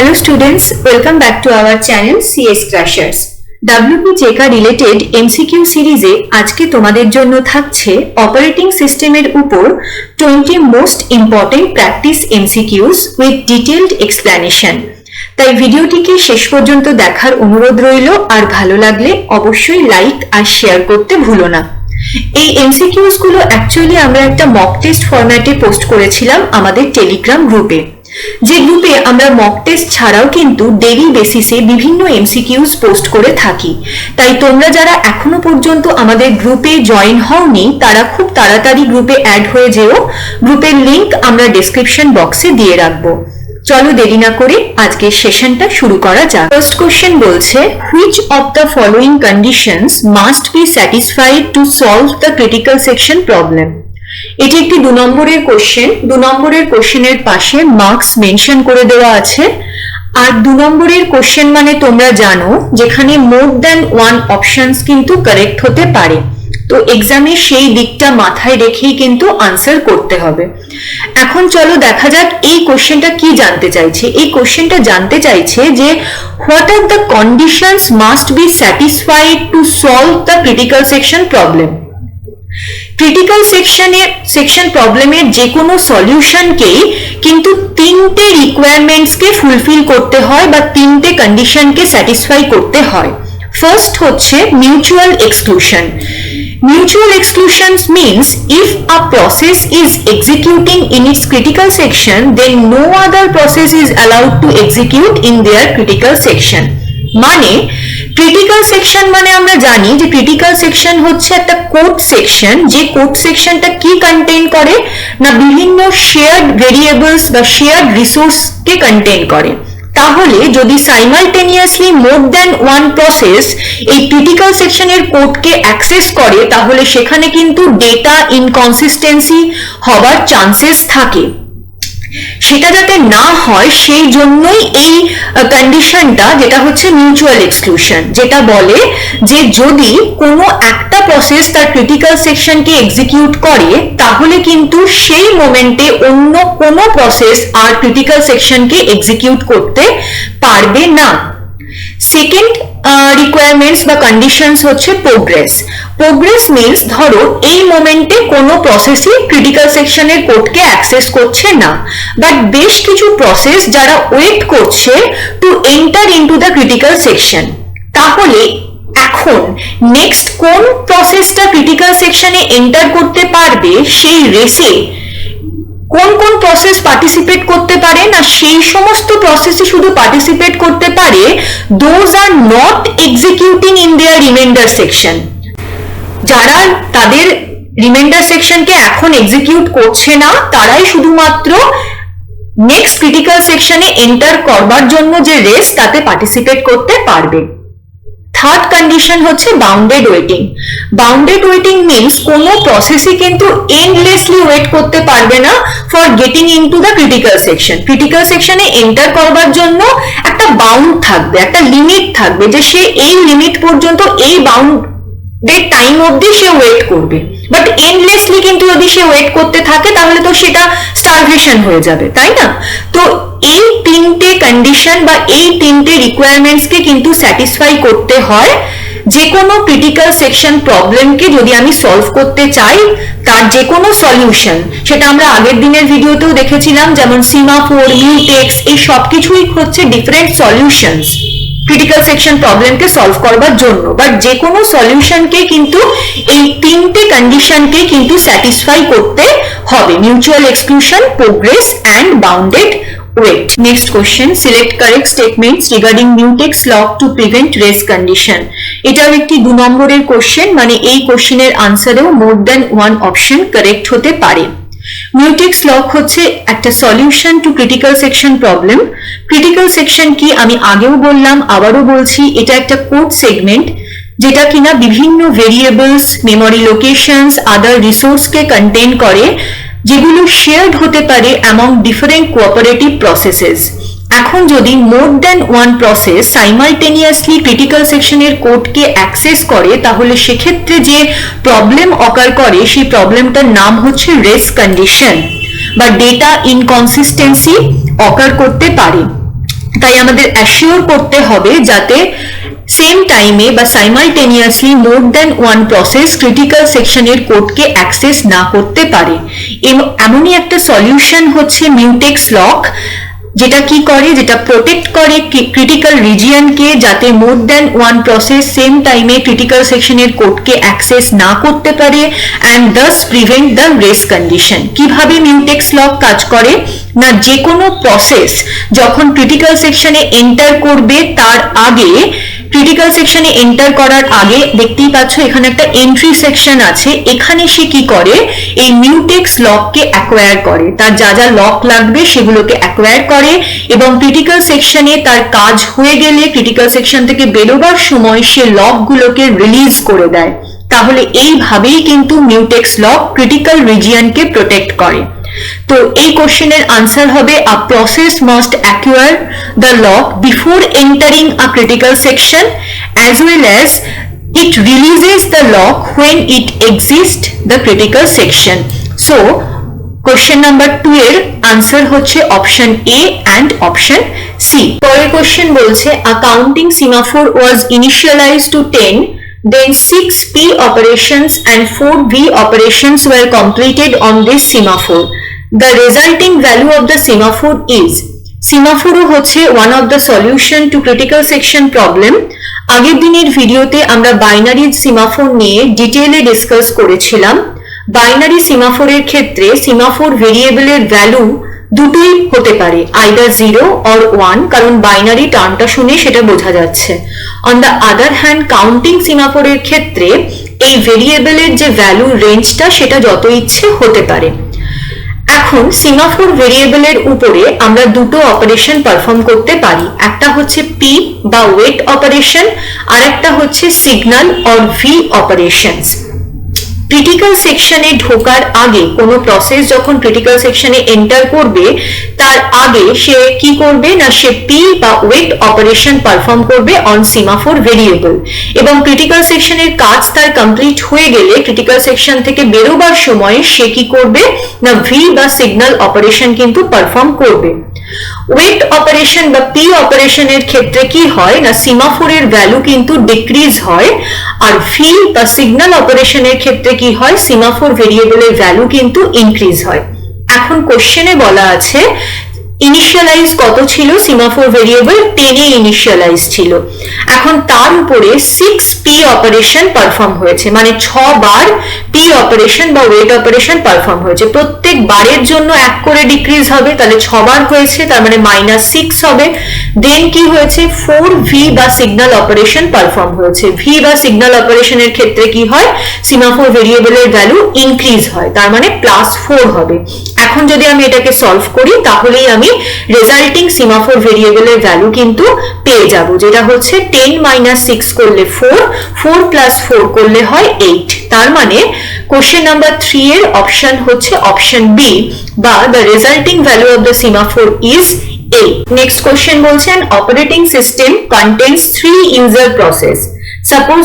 Hello students, welcome back to our channel CS Crashers. WP JECA related MCQ series এ আজকে তোমাদের জন্য থাকছে operating সিস্টেমের উপর 20 most important practice MCQs with detailed explanation. তাই ভিডিওটিকে শেষ পর্যন্ত দেখার অনুরোধ রইল, আর ভালো লাগলে অবশ্যই লাইক আর শেয়ার করতে ভুলো না। এই MCQs গুলো অ্যাকচুয়ালি আমরা একটা মক টেস্ট ফরম্যাটে পোস্ট করেছিলাম আমাদের টেলিগ্রাম গ্রুপে, যে গ্রুপে আমরা মক টেস্ট ছাড়াও কিন্তু ডেইলি বেসিসে বিভিন্ন MCQs পোস্ট করে থাকি। তাই তোমরা যারা এখনো পর্যন্ত আমাদের গ্রুপে জয়েন হওনি তারা খুব তাড়াতাড়ি গ্রুপে অ্যাড হয়ে যেও। গ্রুপের লিংক আমরা ডেসক্রিপশন বক্সে দিয়ে রাখবো। চলো দেরি না করে আজকের সেশনটা শুরু করা যাক। ফার্স্ট কোশ্চেন বলছে, which of the following conditions must be satisfied to solve the critical section problem. এটি একটি 2 নম্বরের কোশ্চেন। 2 নম্বরের কোশ্চেনের পাশে মার্কস মেনশন করে দেওয়া আছে। আর 2 নম্বরের কোশ্চেন মানে তোমরা জানো যেখানে মোর দ্যান ওয়ান অপশনস কিন্তু কারেক্ট হতে পারে। তো এক্সামে সেই দিকটা মাথায় রেখেই কিন্তু আনসার করতে হবে। এখন চলো দেখা যাক এই কোশ্চেনটা কি জানতে চাইছে। এই কোশ্চেনটা জানতে চাইছে যে what are the conditions must be satisfied to solve the critical section problem. Critical section প্রবলেমের যে কোনো সলিউশনকেই কিন্তু 3টে রিকোয়ারমেন্টসকে ফুলফিল করতে হয় বা 3টে কন্ডিশনকে স্যাটিসফাই করতে হয়। ফার্স্ট হচ্ছে mutual exclusion. Mutual exclusions means if a process is executing in its critical section, then no other process is allowed to execute in their critical section. মানে ক্রিটিক্যাল সেকশন মানে আমরা জানি যে ক্রিটিক্যাল সেকশন হচ্ছে একটা code section, যে code সেকশনটা কি কন্টেইন করে না বিভিন্ন শেয়ার্ড ভেরিয়েবলস বা শেয়ার্ড রিসোর্সকে কন্টেইন করে। তাহলে যদি সাইমালটেনিয়াসলি মোর দ্যান ওয়ান প্রসেস এই ক্রিটিক্যাল সেকশনের কোডকে অ্যাক্সেস করে তাহলে সেখানে কিন্তু ডেটা ইনকনসিস্টেন্সি হবার চান্সেস থাকে। সেটা যাতে না হয় সেই জন্যই এই কন্ডিশনটা, যেটা হচ্ছে মিউচুয়াল এক্সক্লুশন, যেটা বলে যে যদি কোনো একটা প্রসেস তার ক্রিটিক্যাল সেকশনকে এক্সিকিউট করে তাহলে কিন্তু সেই মোমেন্টে অন্য কোনো প্রসেস আর ক্রিটিক্যাল সেকশনকে এক্সিকিউট করতে পারবে না। সেকেন্ড রিকোয়ারমেন্টস বা কন্ডিশনস হচ্ছে প্রোগ্রেস। প্রোগ্রেস মিনস ধরো এই মোমেন্টে কোনো প্রসেসই ক্রিটিক্যাল সেকশনের কোডকে অ্যাক্সেস করছে না, বাট বেশ কিছু প্রসেস যারা ওয়েট করছে to enter into the critical section. তাহলে এখন নেক্সট কোন প্রসেসটা ক্রিটিক্যাল সেকশনে এন্টার করতে পারবে সেই রেসে কোন কোন প্রসেস পার্টিসিপেট করতে পারে না, সেই সমস্ত প্রসেসই শুধু পার্টিসিপেট করতে পারে those are not executing in their reminder section. যারা তাদের রিমাইন্ডার সেকশনকে এখন এক্সিকিউট করছে না তারাই শুধুমাত্র নেক্সট ক্রিটিক্যাল সেকশনে এন্টার করবার জন্য যে রেস তাতে পার্টিসিপেট করতে পারবে। থার্ড কন্ডিশন হচ্ছে bounded waiting. Bounded waiting means কোনো প্রসেসই কিন্তু এন্ডলেসলি ওয়েট করতে পারবে না for getting into the critical section. Critical সেকশনে এন্টার করবার জন্য একটা বাউন্ড থাকবে, একটা লিমিট থাকবে যে সে এই লিমিট পর্যন্ত এই বাউন্ডেড টাইম অবধি সে ওয়েট করবে। বাট এন্ডলেসলি কিন্তু যদি সে ওয়েট করতে থাকে তাহলে তো সেটা স্টারভেশন হয়ে যাবে, তাই না? তো এই 3টে কন্ডিশন বা এই 3টে রিকোয়ারমেন্টসকে কিন্তু স্যাটিসফাই করতে হয় যে কোনো ক্রিটিক্যাল সেকশন প্রবলেমকে যদি আমি সলভ করতে চাই। তার যে কোনো সলিউশন, সেটা আমরা আগের দিনের ভিডিওতেও দেখেছিলাম, যেমন সিমাফোর, মিউটেক্স, এই সব কিছুই হচ্ছে ডিফারেন্ট সলিউশনস ক্রিটিক্যাল সেকশন প্রবলেমকে সলভ করবার জন্য। বাট যে কোনো সলিউশনকে কিন্তু এই 3টে কন্ডিশনকে কিন্তু স্যাটিসফাই করতে হবে: mutual exclusion, progress and bounded wait. Next question, select correct statements regarding mutex lock to prevent race condition. এটাও একটি 2 নম্বরের কোশ্চেন, মানে এই কোশ্চেনের আনসারেও more than one option correct হতে পারে। মিউটেক্স লক হচ্ছে একটা solution to critical section problem. Critical section কি আমি আগেও বললাম, আবারও বলছি, এটা একটা কোড সেগমেন্ট যেটা কিনা বিভিন্ন ভেরিয়েবলস, মেমোরি লোকেশনস, আদার রিসোর্সকে কন্টেইন করে, যেগুলো শেয়ার্ড হতে পারে অ্যামং ডিফারেন্ট কোঅপারেটিভ প্রসেসেস। এখন যদি মোর than one process simultaneously critical সেকশনের কোডকে অ্যাক্সেস করে তাহলে সেক্ষেত্রে যে প্রবলেম অকার করে সেই প্রবলেমটার নাম হচ্ছে রেস কন্ডিশন বা ডেটা ইনকনসিস্টেন্সি অকার করতে পারে। তাই আমাদের অ্যাসিওর করতে হবে যাতে সেম টাইমে বা সাইমালটেনিয়াসলি মোর দ্যান ওয়ান প্রসেস ক্রিটিক্যাল সেকশনের কোডকে অ্যাক্সেস না করতে পারে। এমনই একটা সলিউশন হচ্ছে মিউটেক্স লক, যেটা কি করে, যেটা প্রোটেক্ট করে ক্রিটিক্যাল রিজিয়নকে, যাতে মোর দ্যান ওয়ান প্রসেস সেম টাইমে ক্রিটিক্যাল সেকশনের কোডকে অ্যাক্সেস না করতে পারে and thus prevent the race condition. কিভাবে মিউটেক্স লক কাজ করে না, যে কোনো প্রসেস যখন ক্রিটিক্যাল সেকশনে এন্টার করবে তার আগে, ক্রিটিক্যাল সেকশনে এন্টার করার আগে দেখতেই পাচ্ছ এখানে একটা এন্ট্রি সেকশন আছে, এখানে সে কি করে এই মিউটেক্স লককে অ্যাকোয়ার করে, তার যা যা লক লাগবে সেগুলোকে অ্যাকোয়ার করে এবং ক্রিটিক্যাল সেকশনে তার কাজ হয়ে গেলে ক্রিটিক্যাল সেকশন থেকে বেরোবার সময় সে লকগুলোকে রিলিজ করে দেয়। তাহলে এইভাবেই কিন্তু মিউটেক্স লক ক্রিটিক্যাল রিজিয়নকে প্রোটেক্ট করে। তো এই কোশ্চেনের আনসার হবে a process must acquire the lock before entering a critical section as well as it releases the lock when it exits the critical section. So question number 2 এর answer হচ্ছে option A and option C. পরের question বলছে a counting semaphore was initialized to 10, then 6 P operations and 4 V operations were completed on this semaphore. The resulting value of the semaphore is, semaphore হচ্ছে one of the solution to critical section problem. আগের দিনের ভিডিওতে আমরা binary semaphore নিয়ে ডিটেইলে discuss করেছিলাম। Binary সিমাফোরের ক্ষেত্রে semaphore ভেরিয়েবলের value দুটোই হতে পারে, আইদার 0 অর 1, কারণ বাইনারি টার্মটা শুনে সেটা বোঝা যাচ্ছে। On the other hand counting সিমাফোরের ক্ষেত্রে এই ভেরিয়েবলের যে ভ্যালু রেঞ্জটা সেটা যত ইচ্ছে হতে পারে। এখন সিমাফোর ভেরিয়েবলের উপরে আমরা দুটো অপারেশন পারফর্ম করতে পারি, একটা হচ্ছে পি বা ওয়েট অপারেশন আর একটা হচ্ছে signal or V operations. Critical সেকশনে ঢোকার আগে কোনো প্রসেস যখন ক্রিটিক্যাল সেকশনে এন্টার করবে তার আগে সে কি করবে না, সে পি বা ওয়েট অপারেশন পারফর্ম করবে অন সিমাফোর ভেরিয়েবল এবং ক্রিটিক্যাল সেকশনের কাজ তার কমপ্লিট হয়ে গেলে ক্রিটিক্যাল সেকশন থেকে বেরোবার সময় সে কি করবে না, ভি বা সিগন্যাল অপারেশন কিন্তু পারফর্ম করবে। ওয়েট অপারেশন বা পি অপারেশনের ক্ষেত্রে কি হয় না, সিমাফোরের ভ্যালু কিন্তু ডিক্রিজ হয়, আর ভি বা সিগন্যাল অপারেশনের ক্ষেত্রে কি হয়, সিমাফোর ভেরিয়েবলের ভ্যালু কিন্তু ইনক্রিজ হয়। এখন কোশ্চেনে বলা আছে ইনিশিয়ালাইজ কত ছিল, সিমাফোর ভেরিয়েবল 10 এ ইনিশিয়ালাইজ ছিল। এখন তার উপরে 6 পি অপারেশন পারফর্ম হয়েছে, মানে 6 বার পি অপারেশন বা ওয়েট অপারেশন পারফর্ম হয়েছে। প্রত্যেক বারের জন্য 1 করে ডিক্রিজ হবে, তাহলে 6 বার হয়েছে, তার মানে -6 হবে। দেন কি হয়েছে, 4 ভি বা সিগন্যাল অপারেশন পারফর্ম হয়েছে। ভি বা সিগন্যাল অপারেশনের ক্ষেত্রে কি হয়, সিমাফোর ভেরিয়েবলের ভ্যালু ইনক্রিজ হয়, তার মানে +4 হবে। এখন যদি আমি এটাকে সলভ করি তাহলেই আমি রেজাল্টিং সিমাফোর ভেরিয়েবলের ভ্যালু কিন্তু পেয়ে যাব, যেটা হচ্ছে 10 - 6 করলে 4, 4 + 4 করলে হয় 8। তার মানে কোশ্চেন নাম্বার 3 এর অপশন হচ্ছে অপশন বি, বা the resulting value of the semaphore is 8। Next question বলছেন operating system contains 3 user process. Suppose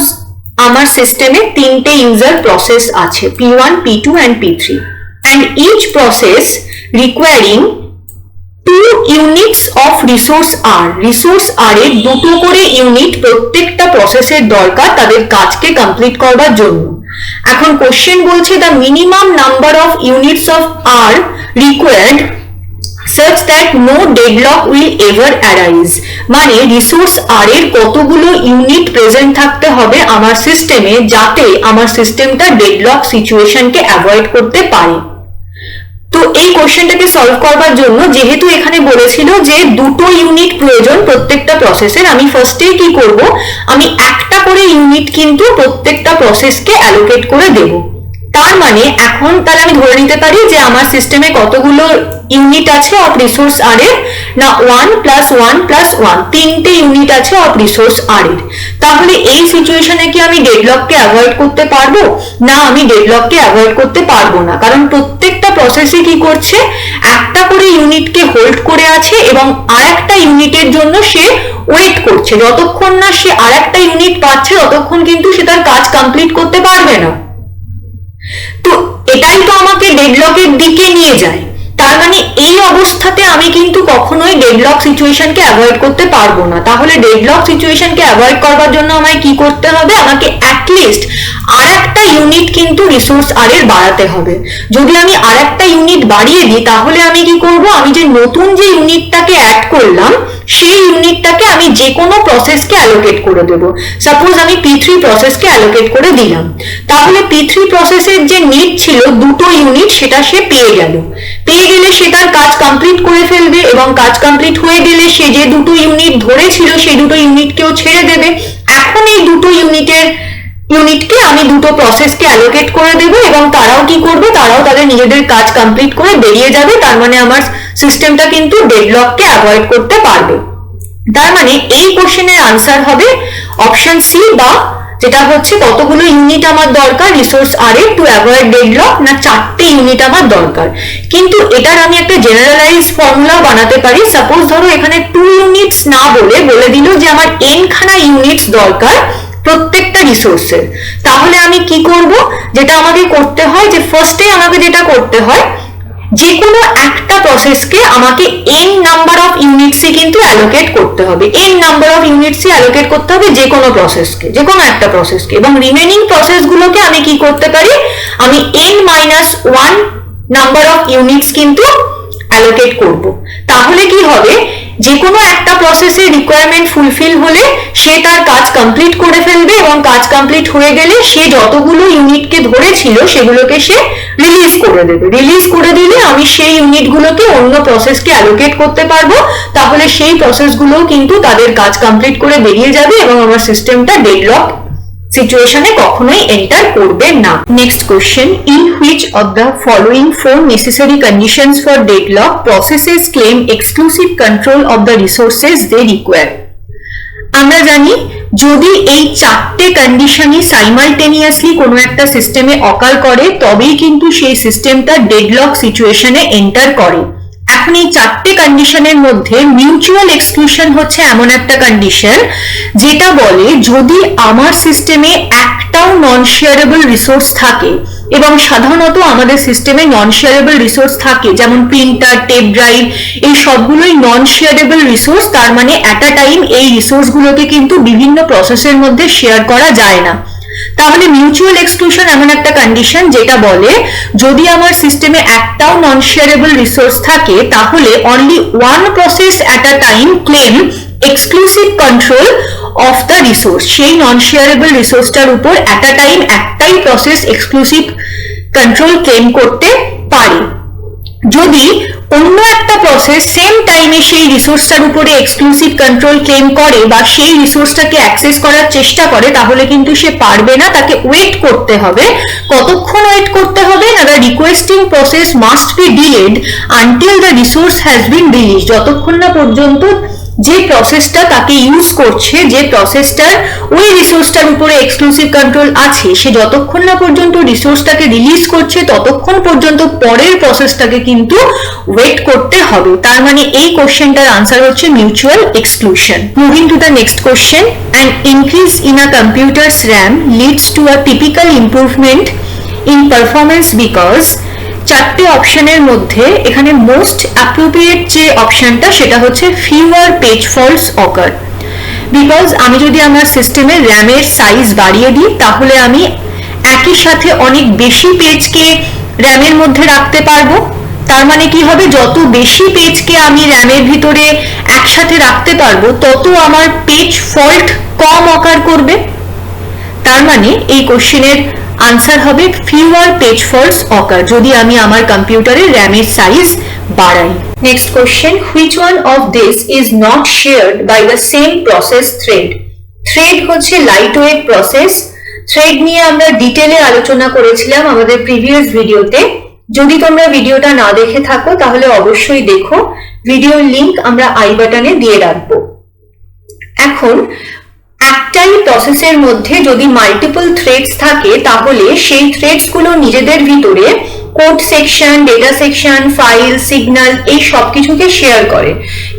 আমার সিস্টেমে 3টে ইউজার প্রসেস আছে, P1, P2 and P3, and each process requiring 2 units of resource R. resource R এর দুটো করে unit প্রত্যেকটা প্রসেসের দরকার তাদের কাজকে কমপ্লিট করবার জন্য। এখন কোশ্চেন বলছে the minimum number of units of R required such that no deadlock will ever arise, মানে রিসোর্স আর এর কতগুলো ইউনিট প্রেজেন্ট থাকতে হবে আমার সিস্টেমে যাতে আমার সিস্টেমটা ডেডলক সিচুয়েশনকে অ্যাভয়েড করতে পারে। তো এই কোশ্চেনটাকে সলভ করবার জন্য যেহেতু এখানে বলেছিল যে দুটো ইউনিট প্রয়োজন প্রত্যেকটা প্রসেসের, আমি ফার্স্টে কি করব, আমি একটা করে ইউনিট কিন্তু প্রত্যেকটা প্রসেসকে অ্যালোকেট করে দেব। তার মানে এখন তাহলে আমি ধরে নিতে পারি যে আমার সিস্টেমে কতগুলো ইউনিট আছে অফ রিসোর্স আর এর, না 1 + 1 + 1, 3টে ইউনিট আছে অফ রিসোর্স আর এর। তাহলে এই সিচুয়েশনে কি আমি ডেডলককে অ্যাভয়েড করতে পারবো? না, আমি ডেডলককে অ্যাভয়েড করতে পারবো না, কারণ প্রত্যেকটা প্রসেসই কি করছে, একটা করে ইউনিটকে হোল্ড করে আছে এবং আরেকটা ইউনিটের জন্য সে ওয়েট করছে। যতক্ষণ না সে আরেকটা ইউনিট পাচ্ছে ততক্ষণ কিন্তু সে তার কাজ কমপ্লিট করতে পারবে না। তো এটাই তো আমাকে ডেডলকের দিকে নিয়ে যায়। তার মানে এই অবস্থাতে আমি কিন্তু কখনোই ডেডলক সিচুয়েশনকে অ্যাভয়েড করতে পারবো না। তাহলে ডেডলক সিচুয়েশনকে অ্যাভয়েড করবার জন্য আমায় কি করতে হবে, আমাকে অ্যাটলিস্ট আর একটা ইউনিট কিন্তু রিসোর্স আর এর বাড়াতে হবে। যদি আমি আর একটা ইউনিট বাড়িয়ে দিই তাহলে আমি কি করব, আমি যে নতুন যে ইউনিটটাকে অ্যাড করলাম সেই ইউনিটটাকে আমি যে কোনো প্রসেসকে অ্যালোকেট করে দেব। সাপোজ আমি P3 প্রসেসকে অ্যালোকেট করে দিলাম, তাহলে P3 প্রসেসের যে নিড ছিল দুটো ইউনিট সেটা সে পেয়ে গেলে সে তার কাজ কমপ্লিট করে ফেলবে, এবং কাজ কমপ্লিট হয়ে গেলে সে যে দুটো ইউনিট ধরেছিল সেই দুটো ইউনিটকেও ছেড়ে দেবে। এখন এই দুটো ইউনিটকে আমি দুটো প্রসেসকে অ্যালোকেট করে দেব, এবং তারাও কি করবে, তারাও তাদের নিজেদের কাজ কমপ্লিট করে বেরিয়ে যাবে। তার মানে আমার সিস্টেমটা কিন্তু ডেডলককে অ্যাভয়েড করতে পারবে। তার মানে এই কোশ্চেনের আনসার হবে অপশন সি, বা যেটা হচ্ছে কতগুলো ইউনিট আমার দরকার রিসোর্স আর এ টু অ্যাভয়েড ডেডলক, না 4টে ইউনিট আমার দরকার। কিন্তু এটার আমি একটা জেনারেলাইজ ফর্মুলা বানাতে পারি। সাপোজ ধরো এখানে 2 ইউনিটস না বলে দিল যে আমার n খানা ইউনিটস দরকার প্রত্যেকটা রিসোর্সের। তাহলে আমি কি করব, যেটা আমাকে করতে হয় যে ফার্স্টে আমাকে যেটা করতে হয়, যে কোনো একটা প্রসেসকে আমাকে n নাম্বার অফ ইউনিটসে কিন্তু অ্যালোকেট করতে হবে। n নাম্বার অফ ইউনিটসে অ্যালোকেট করতে হবে যে কোনো প্রসেসকে, যে কোনো একটা প্রসেসকে, এবং রিমেনিং প্রসেসগুলোকে আমি কি করতে পারি, আমি n-1 নাম্বার অফ ইউনিটস কিন্তু অ্যালোকেট করব। তাহলে কি হবে, যে কোনো একটা প্রসেসের রিকোয়ারমেন্ট ফুলফিল হলে সে তার কাজ কমপ্লিট করে ফেলবে, এবং কাজ কমপ্লিট হয়ে গেলে সে যতগুলো ইউনিটকে ধরেছিল সেগুলোকে সে রিলিজ করে দেবে। রিলিজ করে দিলে আমি সেই ইউনিটগুলোকে অন্য প্রসেসকে অ্যালোকেট করতে পারবো। তাহলে সেই প্রসেসগুলোও কিন্তু তাদের কাজ কমপ্লিট করে বেরিয়ে যাবে, এবং আমার সিস্টেমটা ডেডলক সিচুয়েশনে কখনোই এন্টার করবে না। Next question, in which of the following 4 necessary conditions for deadlock processes claim exclusive control of the resources they require. আমরা জানি যদি এই 4টে কন্ডিশনই সাইমালটেনিয়াসলি কোনো একটা সিস্টেমে অকার করে তবেই কিন্তু সেই সিস্টেমটা ডেডলক সিচুয়েশনে এন্টার করে। এখন এই 4টে কন্ডিশনের মধ্যে মিউচুয়াল এক্সক্লুশন হচ্ছে এমন একটা কন্ডিশন যেটা বলে যদি আমার সিস্টেমে একটাও নন শেয়ারেবল রিসোর্স থাকে, এবং সাধারণত আমাদের সিস্টেমে নন শেয়ারেবল রিসোর্স থাকে যেমন প্রিন্টার, টেপ ড্রাইভ, এই সবগুলোই নন শেয়ারেবল রিসোর্স। তার মানে অ্যাট আ টাইম এই রিসোর্সগুলোকে কিন্তু বিভিন্ন প্রসেসের মধ্যে শেয়ার করা যায় না। তাহলে মিউচুয়াল এক্সক্লুশন এমন একটা কন্ডিশন যেটা বলে যদি আমার সিস্টেমে একটাও নন শেয়ারেবল রিসোর্স থাকে তাহলে only one process at a time claim exclusive control of the resource. সেই নন শেয়ারেবল রিসোর্সটার উপর অ্যাট আ টাইম একটাই প্রসেস এক্সক্লুসিভ কন্ট্রোল ক্লেম করতে পারে। যদি অন্য একটা প্রসেস সেম টাইমে সেই রিসোর্সটার উপরে এক্সক্লুসিভ কন্ট্রোল ক্লেম করে বা সেই রিসোর্সটাকে অ্যাক্সেস করার চেষ্টা করে তাহলে কিন্তু সে পারবে না, তাকে ওয়েট করতে হবে। কতক্ষণ ওয়েট করতে হবে না, the requesting process must be delayed until the resource has been release. যতক্ষণ না পর্যন্ত যে প্রসেসটা তাকে ইউজ করছে, যে প্রসেসটার ওই রিসোর্সটার উপরে এক্সক্লুসিভ কন্ট্রোল আছে, সে যতক্ষণ না পর্যন্ত রিসোর্সটাকে রিলিজ করছে ততক্ষণ পর্যন্ত পরের প্রসেসটাকে কিন্তু ওয়েট করতে হবে। তার মানে এই কোশ্চেনটার আনসার হচ্ছে mutual exclusion. Moving to the next question, an increase in a computer's RAM leads to a typical improvement in performance because. 4টে অপশনের মধ্যে এখানে মোস্ট অ্যাপ্রোপ্রিয়েট যে অপশনটা সেটা হচ্ছে fewer page faults occur. Because আমি যদি আমার সিস্টেমে র্যামের সাইজ বাড়িয়ে দিই তাহলে আমি একই সাথে অনেক বেশি পেজকে র্যামের মধ্যে রাখতে পারবো। তার মানে কি হবে, যত বেশি পেজকে আমি র্যামের ভিতরে একসাথে রাখতে পারবো তত আমার পেজ ফল্ট কম অকার করবে। তার মানে এই কোশ্চেনের আনসার হবে ফিউয়ার পেজ ফল্টস অকার যদি আমি আমার কম্পিউটারের র্যামের সাইজ বাড়াই। Next question, which one of this is not shared by the same process thread. Thread হচ্ছে লাইট ওয়েট প্রসেস। থ্রেড নিয়ে আমরা ডিটেলে আলোচনা করেছিলাম আমাদের প্রিভিয়াস ভিডিওতে। যদি তোমরা ভিডিওটা না দেখে থাকো তাহলে অবশ্যই দেখো, ভিডিওর লিংক আমরা আই বাটনে দিয়ে রাখবো। এখন একটাই প্রসেসের মধ্যে যদি মাল্টিপল থ্রেডস থাকে তাহলে সেই থ্রেডস গুলো নিজেদের ভিতরে code section, data section, file, signal এই সবকিছুকে শেয়ার করে,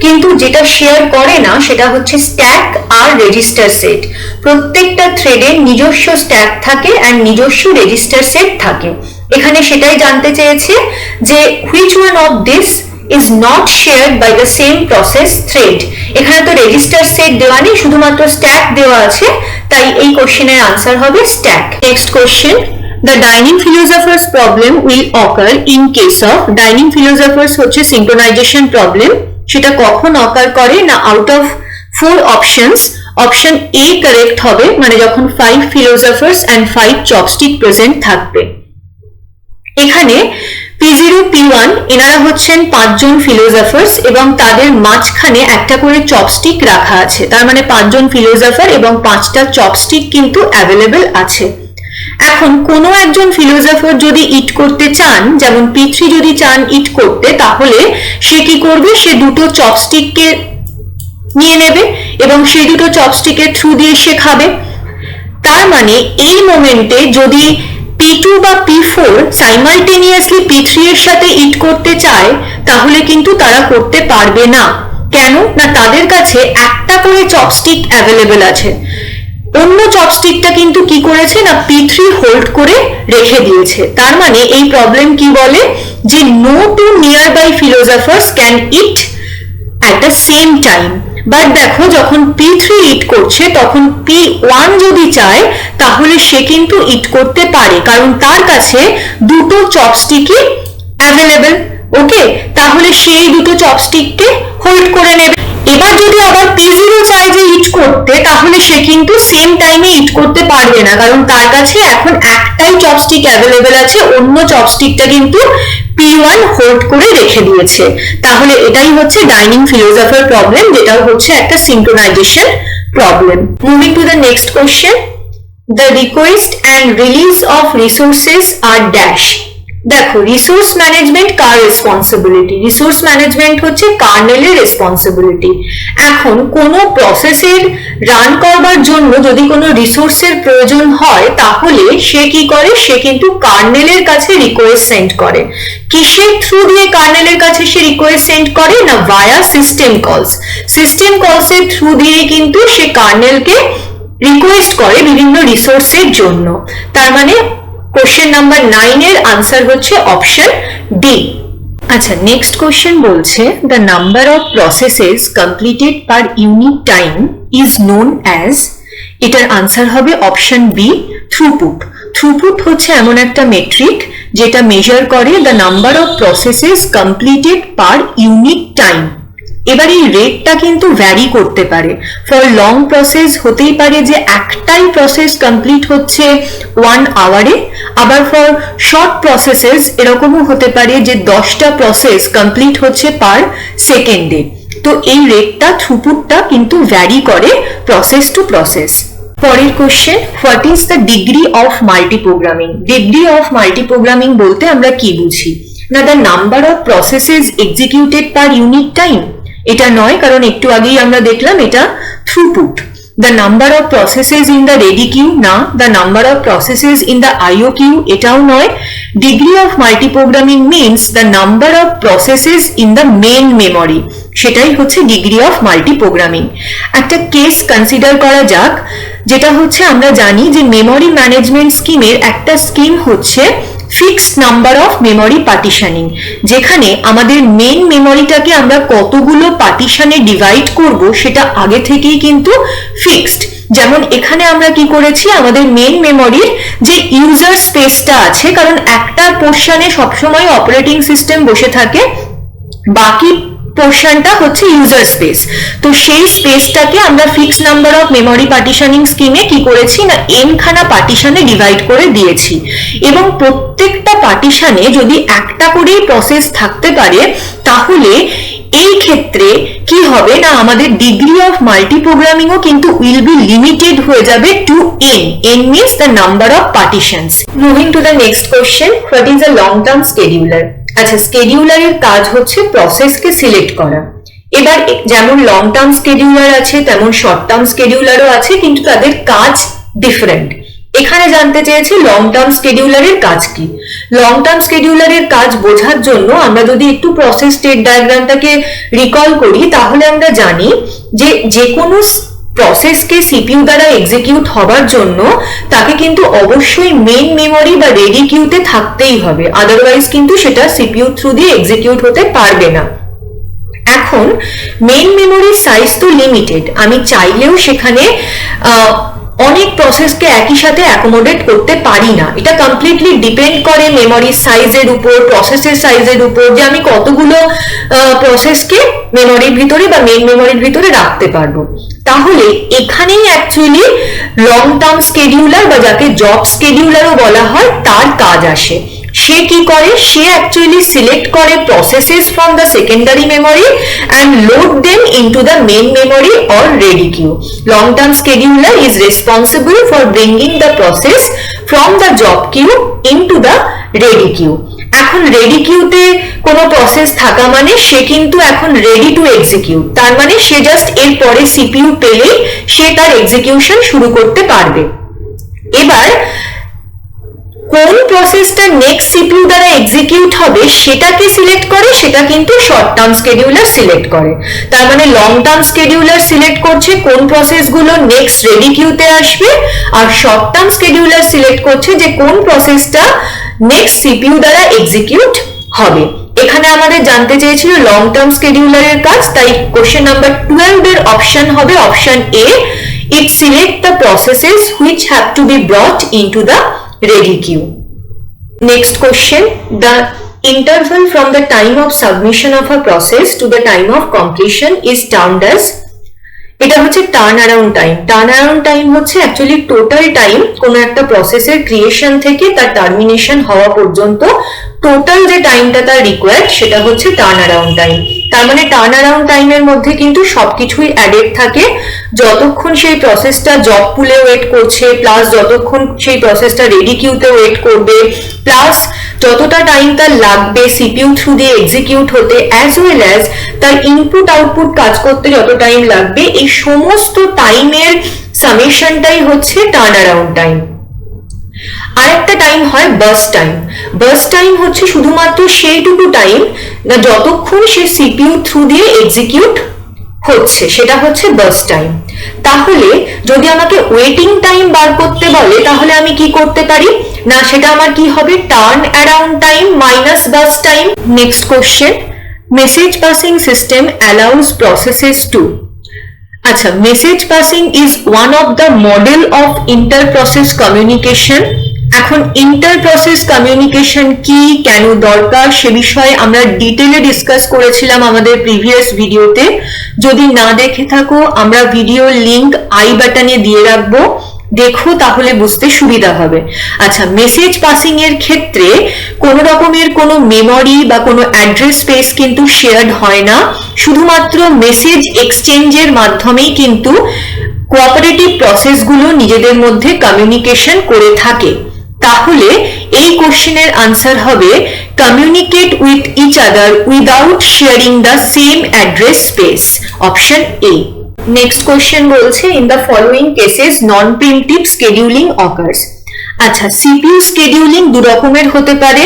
কিন্তু যেটা শেয়ার করে না সেটা হচ্ছে স্ট্যাক আর রেজিস্টার সেট। প্রত্যেকটা থ্রেডের নিজস্ব স্ট্যাক থাকে আর নিজস্ব রেজিস্টার সেট থাকে। এখানে সেটাই জানতে চেয়েছে যে which one of this is not shared by the same process thread। এখানে তো রেজিস্টার সেট দেওয়া নেই, শুধুমাত্র স্ট্যাক দেওয়া আছে, তাই এই কোশ্চেনের আনসার হবে stack. Next question, the dining philosophers problem will occur in case of, dining philosophers হচ্ছে synchronization problem, সেটা কখন occur করে না out of 4 options option A correct হবে, মানে যখন 5 philosophers and 5 chopstick প্রেজেন্ট থাকবে। এখানে P0 P1 এনারা হচ্ছেন 5 জন ফিলোসফার্স এবং তাদের মাঝখানে একটা করে চপস্টিক রাখা আছে, তার মানে 5 জন ফিলোসফার এবং 5টা চপস্টিক কিন্তু অ্যাভেলেবল আছে। এখন কোনো একজন ফিলোসফার যদি ইট করতে চান, যেমন P3 যদি চান ইট করতে, তাহলে সে কি করবে, সে দুটো চপস্টিককে নিয়ে নেবে এবং সেই দুটো চপস্টিকের থ্রু দিয়ে সে খাবে। তার মানে এই মোমেন্টে যদি P2 বা P4 সাইমালটেনিয়াসলি P3 এর সাথে ইট করতে চায়, তাহলে কিন্তু তারা করতে পারবে না। কেন না, তাদের কাছে একটা করে চপস্টিক অ্যাভেলেবল আছে, অন্য চপস্টিকটা কিন্তু কি করেছে না P3 হোল্ড করে রেখে দিয়েছে। তার মানে এই প্রবলেম কি বলে যে no two nearby philosophers can eat at the same time. But দেখো যখন P3 ইট করছে তখন P1 যদি চায় তাহলে সে কিন্তু ইট করতে পারে, কারণ তার কাছে দুটো চপস্টিকই অ্যাভেলেবল। ওকে, তাহলে সেই দুটো চপস্টিককে হোল্ড করে নেবে। এবার যদি আবার P0 চায় যে ইট করতে, তাহলে সে কিন্তু সেম টাইমে ইট করতে পারবে না, কারণ তার কাছে এখন একটাই চপস্টিক অ্যাভেলেবল আছে, অন্য চপস্টিকটা কিন্তু P1 হোল্ড করে রেখে দিয়েছে। তাহলে এটাই হচ্ছে ডাইনিং ফিলোসফার প্রবলেম, যেটা হচ্ছে একটা synchronisation problem. Moving to the next question, the request and release of resources are dash. দেখো রিসোর্স ম্যানেজমেন্ট কার রেসপন্সিবিলিটি, রিসোর্স ম্যানেজমেন্ট হচ্ছে কার্নেলের রেসপন্সিবিলিটি। এখন কোনো প্রসেসের রান করবার জন্য যদি কোনো রিসোর্সের প্রয়োজন হয়, তাহলে সে কি করে, সে কিন্তু কার্নেলের কাছে রিকোয়েস্ট সেন্ড করে। কিসের থ্রু দিয়ে কার্নেলের কাছে সে রিকোয়েস্ট সেন্ড করে না ভায়া সিস্টেম কলস। সিস্টেম কলস এর থ্রু দিয়ে কিন্তু সে কার্নেলকে রিকোয়েস্ট করে বিভিন্ন রিসোর্সের জন্য। তার মানে কোশ্চেন নাম্বার 9 এর আনসার হচ্ছে অপশন ডি। আচ্ছা, নেক্সট কোশ্চেন বলছে the number of processes completed per unit time is known as, এটার আনসার হবে অপশন বি থ্রুপুট। থ্রুপুট হচ্ছে এমন একটা মেট্রিক যেটা মেজার করে the number of processes completed per unit time. এবার এই রেটটা কিন্তু ভ্যারি করতে পারে। ফর লং প্রসেস হতেই পারে যে একটাই প্রসেস কমপ্লিট হচ্ছে 1 আওয়ারে, আবার ফর শর্ট প্রসেসেস এরকমও হতে পারে যে 10টা প্রসেস কমপ্লিট হচ্ছে পার সেকেন্ডে। তো এই রেটটা থ্রুপুটটা কিন্তু ভ্যারি করে প্রসেস টু প্রসেস। পরের question, what is the degree of multiprogramming. Degree of multiprogramming বলতে আমরা কি বুঝি না, the number of processes executed per unit time, এটা নয়, কারণ একটু আগেই আমরা দেখলাম এটা throughput. The number of processes in the ready queue না, the number of processes in the IO queue এটাও নয়। Degree of multiprogramming means the number of processes in the main memory, সেটাই হচ্ছে ডিগ্রি অফ মাল্টিপ্রোগ্রামিং। একটা case consider করা যাক, যেটা হচ্ছে আমরা জানি যে মেমরি ম্যানেজমেন্ট স্কিমের একটা স্কিম হচ্ছে fixed number of memory partitioning, যেখানে আমাদের মেইন মেমরিটাকে আমরা কতগুলো পার্টিশনে ডিভাইড করব সেটা আগে থেকেই কিন্তু ফিক্সড। যেমন এখানে আমরা কি করেছি, আমাদের মেইন মেমরির যে ইউজার স্পেসটা আছে, কারণ একটা পোর্শনে সবসময় অপারেটিং সিস্টেম বসে থাকে, বাকি পোর্শনটা হচ্ছে ইউজার স্পেস। তো সেই স্পেসটাকে আমরা fixed number of memory partitioning স্কিমে কি করেছি না n খানা পার্টিশনে ডিভাইড করে দিয়েছি, এবং প্রত্যেকটা পার্টিশনে যদি একটা করেই প্রসেস থাকতে পারে, তাহলে এই ক্ষেত্রে কি হবে না আমাদের ডিগ্রি অফ মাল্টিপ্রোগ্রামিংও কিন্তু উইল বি লিমিটেড হয়ে যাবে two n। n means the number of partitions. Moving to the next question, what is a long term scheduler? আচ্ছা, স্কেডিউলারের কাজ হচ্ছে প্রসেসকে সিলেক্ট করা। এবার যেমন লং টার্ম স্কেডিউলার আছে তেমন শর্ট টার্ম স্কেডিউলারও আছে, কিন্তু তাদের কাজ ডিফারেন্ট। এখানে জানতে চেয়েছি লং টার্ম স্কেডিউলারের কাজ কি। লং টার্ম স্কেডিউলারের কাজ বোঝার জন্য আমরা যদি একটু প্রসেস স্টেট ডায়াগ্রামটাকে রিকল করি, তাহলে আমরা জানি যে যে কোনো প্রসেসকে সিপিইউ দ্বারা এক্সিকিউট হবার জন্য তাকে কিন্তু অবশ্যই মেইন মেমরি বা রেডি কিউতে থাকতেই হবে, আদারওয়াইজ কিন্তু সেটা সিপিইউ থ্রু দিয়ে এক্সিকিউট হতে পারবে না। এখন মেইন মেমোরির সাইজ তো লিমিটেড, আমি চাইলেও সেখানে অনেক প্রসেসকে একই সাথে অ্যাকোমোডেট করতে পারি না। এটা কমপ্লিটলি ডিপেন্ড করে মেমোরির সাইজের উপর, প্রসেসের সাইজের উপর, যে আমি কতগুলো প্রসেসকে মেমোরির ভিতরে বা মেইন মেমোরির ভিতরে রাখতে পারবো। তাহলে এখানেই অ্যাকচুয়ালি লং টার্ম স্কেডিউলার বা যাকে জব স্কেডিউলারও বলা হয় তার কাজ আসে। সে কি করে, সে অ্যাকচুয়ালি সিলেক্ট করে processes from the secondary memory and load them into the main memory or ready queue. Long term scheduler is responsible for bringing the process from the job queue into the ready queue. এখন ready কিউতে কোনো process থাকা মানে সে কিন্তু এখন ready to execute, তার মানে সে just এর পরে সিপিইউ পেলেই সে তার এক্সিকিউশন শুরু করতে পারবে। এবার কোন প্রসেসটা নেক্সট সিপিইউ দ্বারা এক্সিকিউট হবে সেটাকে সিলেক্ট করে, সেটা কিন্তু শর্ট টার্ম স্কেডিউলার সিলেক্ট করে। তার মানে লং টার্ম স্কেডিউলার সিলেক্ট করছে কোন প্রসেসগুলো নেক্সট রেডি কিউতে আসবে, আর শর্ট টার্ম স্কেডিউলার সিলেক্ট করছে যে কোন প্রসেসটা নেক্সট সিপিইউ দ্বারা এক্সিকিউট হবে। এখানে আমাদের জানতে চেয়েছিল লং টার্ম স্কেডিউলারের কাজ, তাই কোশ্চেন নাম্বার 12 এর অপশন হবে option A, it select the processes which have to B ব্রট into the ready queue. Next question, the interval from the time of submission of a process to the time of completion is termed as, এটা হচ্ছে turn around time. Turn around time হচ্ছে actually total time কোনো একটা প্রসেসের creation থেকে তার termination হওয়া পর্যন্ত টোটাল যে টাইমটা তার রিকোয়ার্ড সেটা হচ্ছে টার্ন অ্যারাউন্ড টাইম। তার মানে টার্ন অ্যারাউন্ড টাইমের মধ্যে কিন্তু সবকিছুই অ্যাডেড থাকে, যতক্ষণ সেই প্রসেসটা জব পুলে ওয়েট করছে, প্লাস যতক্ষণ সেই প্রসেসটা রেডি কিউতে ওয়েট করবে, প্লাস যতটা টাইম তার লাগবে সিপিইউ থ্রু দিয়ে এক্সিকিউট হতে, অ্যাজ ওয়েল অ্যাজ তার ইনপুট আউটপুট কাজ করতে যত টাইম লাগবে, এই সমস্ত টাইমের সামেশনটাই হচ্ছে টার্ন অ্যারাউন্ড টাইম। আরেকটা টাইম হয় বার্স্ট টাইম। বার্স্ট টাইম হচ্ছে শুধুমাত্র সেইটুকু টাইম না যতক্ষণ সে সিপিইউ থ্রু দিয়ে এক্সিকিউট হচ্ছে, সেটা হচ্ছে বার্স্ট টাইম। তাহলে যদি আমাকে ওয়েটিং টাইম বার করতে বলে তাহলে আমি কি করতে পারি না, সেটা আমার কি হবে, turn around time minus burst time. Next question, message passing system allows processes to, আচ্ছা message passing is one of the model of inter process communication. এখন ইন্টার প্রসেস কমিউনিকেশন কি, কেন দরকার, সে বিষয়ে আমরা ডিটেইলে ডিসকাস করেছিলাম আমাদের প্রিভিয়াস ভিডিওতে। যদি না দেখে থাকো আমরা ভিডিও লিংক আই বাটনে দিয়ে রাখবো, দেখো তাহলে বুঝতে সুবিধা হবে। আচ্ছা, মেসেজ পাসিং এর ক্ষেত্রে কোনো রকমের কোনো মেমরি বা কোনো অ্যাড্রেস স্পেস কিন্তু শেয়ার্ড হয় না, শুধুমাত্র মেসেজ এক্সচেঞ্জের মাধ্যমেই কিন্তু কোঅপারেটিভ প্রসেসগুলো নিজেদের মধ্যে কমিউনিকেশন করে থাকে। তাহলে এই কোশ্চেনের আনসার হবে communicate with each other without sharing the same address space, option A. Next question বলছে in the following cases non preemptive scheduling occurs. আচ্ছা, সিপিইউ স্কেডিউলিং দু রকমের হতে পারে,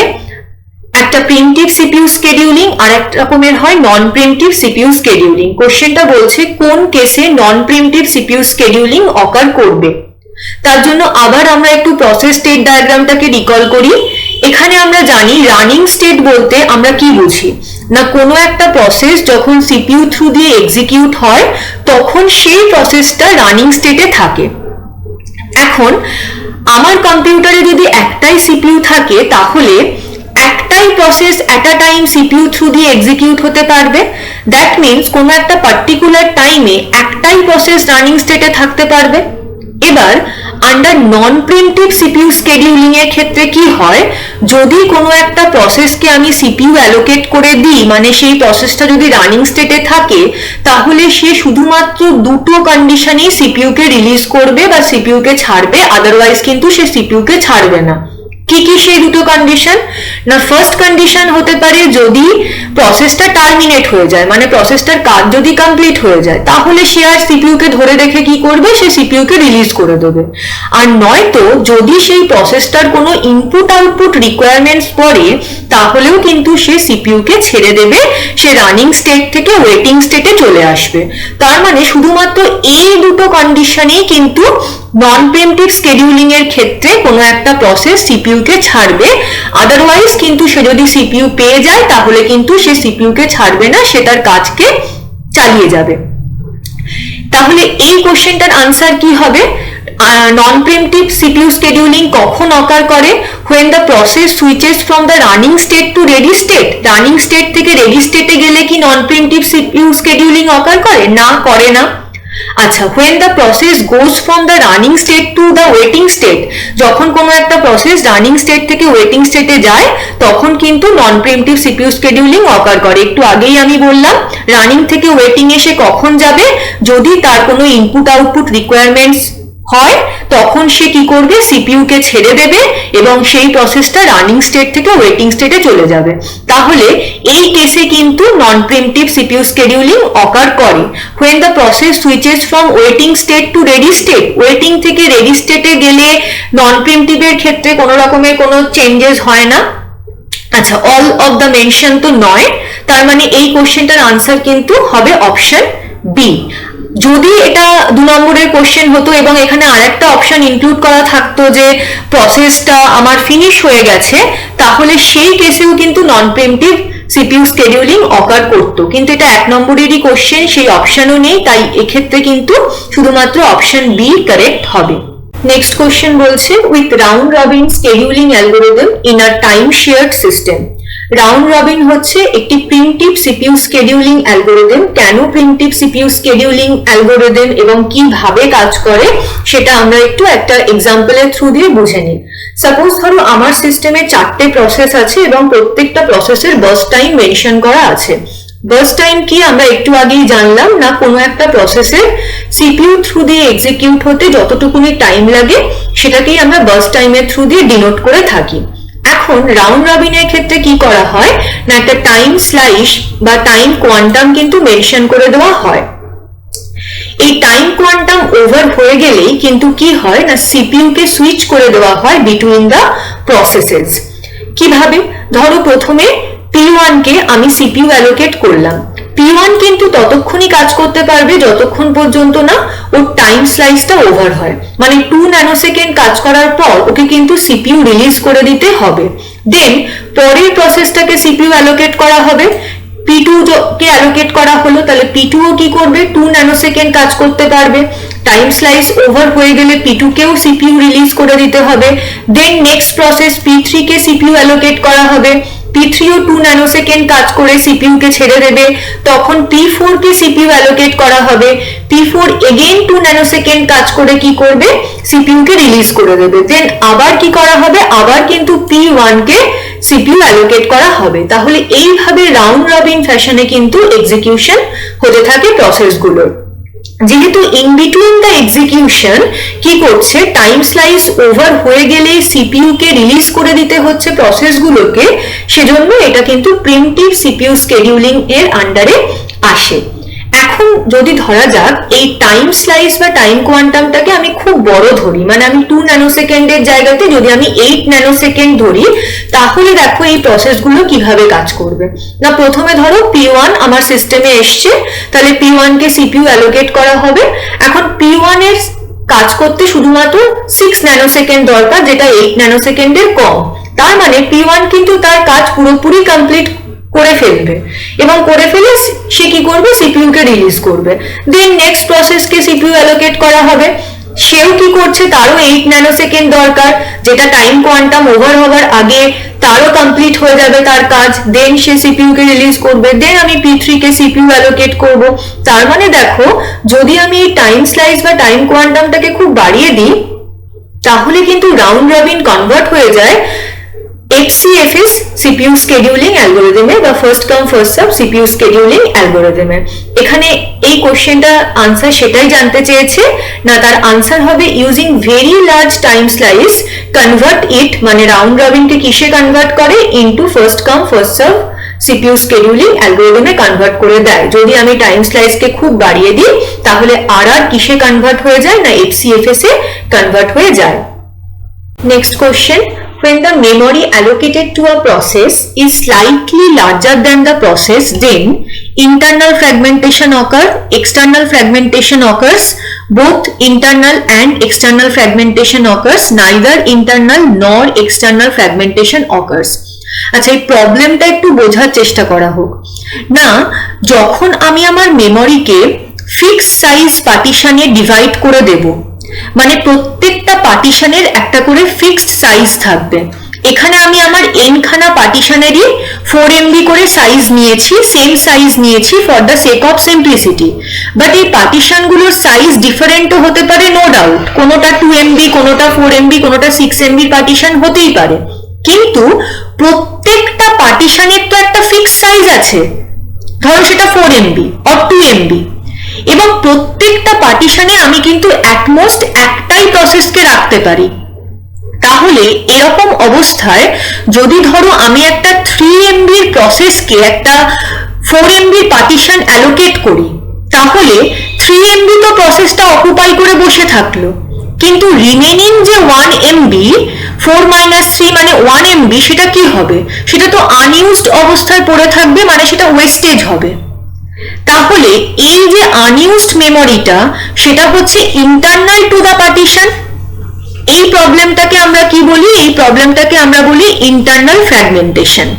একটা প্রিএমপ্টিভ সিপিইউ স্কেডিউলিং আর এক রকমের হয় নন প্রিএমপ্টিভ সিপিইউ স্কেডিউলিং। কোশ্চেনটা বলছে কোন কেসে নন প্রিএমপ্টিভ সিপিইউ স্কেডিউলিং অকার করবে। তার জন্য আবার আমরা একটু প্রসেস স্টেট ডায়াগ্রামটাকে রিকল করি। এখানে আমরা জানি রানিং স্টেট বলতে আমরা কি বুঝি না, কোনো একটা প্রসেস যখন সিপিইউ থ্রু দিয়ে এক্সিকিউট হয় তখন সেই প্রসেসটা রানিং স্টেটে থাকে। এখন আমার কম্পিউটারে যদি একটাই সিপিইউ থাকে তাহলে একটাই প্রসেস এট আ টাইম সিপিইউ থ্রু দিয়ে এক্সিকিউট হতে পারবে। দ্যাট মিনস কোনো একটা পার্টিকুলার টাইমে একটাই প্রসেস রানিং স্টেটে থাকতে পারবে। এবার আন্ডার নন প্রিএমপ্টিভ সিপিইউ স্কেডিউলিং এর ক্ষেত্রে কি হয়, যদি কোনো একটা প্রসেসকে আমি সিপিইউ অ্যালোকেট করে দিই, মানে সেই প্রসেসটা যদি রানিং স্টেটে থাকে তাহলে সে শুধুমাত্র দুটো কন্ডিশনেই সিপিইউ কে রিলিজ করবে বা সিপিইউ কে ছাড়বে, আদারওয়াইজ কিন্তু সে সিপিইউ কে ছাড়বে না। কি কি সেই দুটো কন্ডিশন? না ফার্স্ট কন্ডিশন হতে পারে যদি প্রসেসটা টার্মিনেট হয়ে যায়, মানে প্রসেসটার কাজ যদি কমপ্লিট হয়ে যায়, তাহলে সে আর সিপিইউ কে ধরে রেখে কি করবে, সে সিপিইউ কে রিলিজ করে দেবে। আর নয়তো যদি সেই প্রসেসটার কোনো ইনপুট আউটপুট রিকোয়ারমেন্টস পড়ে, তাহলেও কিন্তু সে সিপিইউ কে ছেড়ে দেবে, সে রানিং স্টেট থেকে ওয়েটিং স্টেটে চলে আসবে। তার মানে শুধুমাত্র এই দুটো কন্ডিশনেই কিন্তু নন প্রিএমপ্টিভ স্কেডিউলিং এর ক্ষেত্রে কোনো একটা প্রসেস সিপিইউ কে ছাড়বে, আদারওয়াইজ কিন্তু সে যদি সিপিইউ পেয়ে যায় তাহলে কিন্তু সে সিপিইউ কে ছাড়বে না, সে তার কাজকে চালিয়ে যাবে। তাহলে এই কোশ্চেনটার আনসার কি হবে? নন প্রিএমপ্টিভ সিপিইউ স্কেডিউলিং কখন অকার করে? when the process switches from the running state to ready state। Running state থেকে রেডি স্টেটে গেলে কি নন প্রিএমপ্টিভ সিপিইউ স্কেডিউলিং অকার করে? না, করে না। আচ্ছা, when the process goes from the running state to the waiting state, যখন কোনো একটা প্রসেস রানিং স্টেট থেকে ওয়েটিং স্টেটে যায় তখন কিন্তু নন প্রিএমপ্টিভ সিপিইউ স্কেডিউলিং অকার করে। একটু আগেই আমি বললাম রানিং থেকে ওয়েটিং এ সে কখন যাবে? যদি তার কোনো ইনপুট আউটপুট রিকোয়ারমেন্টস হয় তখন সে কি করবে, সিপিইউ কে ছেড়ে দেবে এবং সেই প্রসেসটা রানিং স্টেট থেকে ওয়েটিং স্টেটে চলে যাবে। তাহলে এই কেসে কিন্তু নন প্রিএমপ্টিভ সিপিইউ স্কেডিউলিং অকার করে। when the process switches from waiting state to ready state, waiting থেকে রেডি স্টেটে গেলে নন প্রিএমপ্টিভ এর ক্ষেত্রে কোনো রকমের কোনো চেঞ্জেস হয় না। আচ্ছা, অল অফ দ্য মেনশন তো নয়, তার মানে এই কোশ্চেনটার আনসার কিন্তু হবে অপশন বি। যদি এটা 2 নম্বরের কোশ্চেন হতো এবং এখানে আরেকটা অপশন ইনক্লুড করা থাকতো যে প্রসেসটা আমার ফিনিশ হয়ে গেছে, তাহলে সেই কেসেও কিন্তু নন প্রিএমপ্টিভ সিপিইউ স্কেডিউলিং অকার করতো, কিন্তু এটা 1 নম্বরেরই কোশ্চেন, সেই অপশনও নেই, তাই এক্ষেত্রে কিন্তু শুধুমাত্র অপশন বি কারেক্ট হবে। নেক্সট কোশ্চেন বলছে with round robin scheduling algorithm in a time shared system. Round robin হচ্ছে একটি প্রিমিটিভ সিপিইউ স্কেডিউলিং অ্যালগোরিদম। কেন প্রিমিটিভ সিপিইউ স্কেডিউলিং অ্যালগোরিদম এবং কিভাবে কাজ করে সেটা আমরা একটু একটা এক্সাম্পলের থ্রু দিয়ে বুঝে নিই। সাপোজ ধরো আমার সিস্টেমে 4টে প্রসেস আছে এবং প্রত্যেকটা প্রসেসের বার্স্ট টাইম মেনশন করা আছে। বার্স্ট টাইম কি আমরা একটু আগেই জানলাম, না কোনো একটা প্রসেসের সিপিইউ থ্রু দিয়ে এক্সিকিউট হতে যতটুকুনি টাইম লাগে সেটাকেই আমরা বার্স্ট টাইমের থ্রু দিয়ে ডিনোট করে থাকি। এখন রাউন্ড রবিনের ক্ষেত্রে কি করা হয়, না একটা টাইম স্লাইস বা টাইম কোয়ান্টাম কিন্তু মেনশন করে দেওয়া হয়। এই টাইম কোয়ান্টাম ওভার হয়ে গেলেই কিন্তু কি হয়, না সিপিইউ কে সুইচ করে দেওয়া হয় বিটুইন দা প্রসেসেস। কিভাবে? ধরো প্রথমে P1 কে আমি সিপিইউ অ্যালোকেট করলাম। P1 কিন্তু ততক্ষণই কাজ করতে পারবে যতক্ষণ পর্যন্ত না ওর টাইম স্লাইসটা ওভার হয়, মানে 2 ন্যানোসেকেন্ড কাজ করার পর ওকে কিন্তু সিপিইউ রিলিজ করে দিতে হবে। দেন পরের প্রসেসটাকে সিপিইউ অ্যালোকেট করা হবে, P2 কে অ্যালোকেট করা হলো, তাহলে P2 ও কি করবে, 2 ন্যানোসেকেন্ড কাজ করতে পারবে। টাইম স্লাইস ওভার হয়ে গেলে P2 কেও সিপিইউ রিলিজ করে দিতে হবে। দেন নেক্সট প্রসেস P3 কে সিপিইউ অ্যালোকেট করা হবে, P3 ও 2 ন্যানোসেকেন্ড কাজ করে সিপিইউ কে ছেড়ে দেবে, তখন P4 কে সিপিইউ অ্যালোকেট করা হবে। P4 এগেইন 2 ন্যানোসেকেন্ড কাজ করে কি করবে, সিপিইউ কে রিলিজ করে দেবে। দেন আবার কি করা হবে, আবার কিন্তু P1 কে সিপিইউ অ্যালোকেট করা হবে। তাহলে এইভাবে রাউন্ড রবিন ফ্যাশনে কিন্তু এক্সিকিউশন হতে থাকে প্রসেসগুলোর। যেহেতু ইন বিটুইন দ্য এক্সিকিউশন কি করছে, টাইম স্লাইস ওভার হয়ে গেলে সিপিইউ কে রিলিজ করে দিতে হচ্ছে প্রসেসগুলোকে, সেজন্য এটা কিন্তু প্রিমিটিভ সিপিইউ স্কেডিউলিং এর আন্ডারে আসে। এখন যদি ধরা যাক এই টাইম স্লাইস বা টাইম কোয়ান্টামটাকে আমি খুব বড় ধরি, মানে আমি 2 ন্যানোসেকেন্ডের জায়গাতে যদি আমি 8 ন্যানোসেকেন্ড ধরি, তাহলে দেখো এই প্রসেসগুলো কিভাবে কাজ করবে। না প্রথমে ধরো P1 আমার সিস্টেমে এসছে, তাহলে P1 কে সিপিইউ অ্যালোকেট করা হবে। এখন P1 এর কাজ করতে শুধুমাত্র 6 ন্যানোসেকেন্ড দরকার, যেটা 8 ন্যানোসেকেন্ডের কম। তার মানে P1 কিন্তু তার কাজ পুরোপুরি কমপ্লিট করে ফেলবে এবং করে ফেলে সে কি করবে, সিপিইউ কে রিলিজ করবে। দেন নেক্সট প্রসেস কে সিপিইউ অ্যালোকেট করা হবে, সেও কি করছে, তারও 8 ন্যানোসেকেন্ড দরকার, যেটা টাইম কোয়ান্টাম ওভার হওয়ার আগে তারও কমপ্লিট হয়ে যাবে তার কাজ। দেন সে সিপিইউ কে রিলিজ করবে। দেন আমি P3 কে সিপিইউ অ্যালোকেট করব। তার মানে দেখো যদি আমি এই টাইম স্লাইস বা টাইম কোয়ান্টামটাকে খুব বাড়িয়ে দিই, তাহলে কিন্তু রাউন্ড রবিন কনভার্ট হয়ে যায় FCFS CPU scheduling algorithm বা first come first serve CPU scheduling algorithm এখানে এই কোশ্চেনটা আনসার সেটাই জানতে চেয়েছে না, তার আনসার হবে using very large time slice convert it, মানে রাউন্ড রবিন কে কিসে কনভার্ট করে, into first come first serve CPU scheduling algorithm এ কনভার্ট করে দেয়। যদি আমি টাইম স্লাইস কে খুব বাড়িয়ে দিই তাহলে RR কিসে কনভার্ট হয়ে যায় না FCFS এ কনভার্ট হয়ে যায়। Next question, when the memory allocated to a process is slightly larger than the process, then internal fragmentation occurs, external fragmentation occurs, both internal and external fragmentation occurs, neither internal nor external fragmentation occurs। আচ্ছা, এই প্রবলেমটা একটু বোঝার চেষ্টা করা হোক না। যখন আমি আমার মেমোরিকে ফিক্স সাইজ পার্টিশনে ডিভাইড করে দেব, মানে প্রত্যেকটা পার্টিশনের একটা করে ফিক্সড সাইজ থাকবে। এখানে আমি আমার n খানা পার্টিশনেরই 4 MB করে সাইজ নিয়েছি, সেম সাইজ নিয়েছি for the sake of simplicity, but এই পার্টিশনগুলোর সাইজ ডিফারেন্টও হতে পারে, নো ডাউট। কোনোটা 2 MB, কোনোটা 4 MB, কোনোটা 6 MB পার্টিশন হতেই পারে, কিন্তু প্রত্যেকটা পার্টিশনের তো একটা ফিক্সড সাইজ আছে, ধরো সেটা 4 MB অর 2 MB, এবং প্রত্যেকটা পার্টিশনে আমি কিন্তু অ্যাটমোস্ট একটাই প্রসেসকে রাখতে পারি। তাহলে এরকম অবস্থায় যদি ধরো আমি একটা 3 MB এর প্রসেসকে একটা 4 MB পার্টিশন অ্যালোকেট করি, তাহলে 3 MB তো প্রসেসটা অকুপাই করে বসে থাকলো, কিন্তু রিমেনিং যে 1 MB 4 - 3 মানে 1 MB, সেটা কি হবে? সেটা তো আনইউজড অবস্থায় পড়ে থাকবে, মানে সেটা ওয়েস্টেজ হবে। তাহলে এই যে আনইউজড মেমোরিটা সেটা হচ্ছে ইন্টারনাল টু দা পার্টিশন। এই প্রবলেমটাকে আমরা কি বলি? এই প্রবলেমটাকে আমরা বলি ইন্টারনাল ফ্র্যাগমেন্টেশন।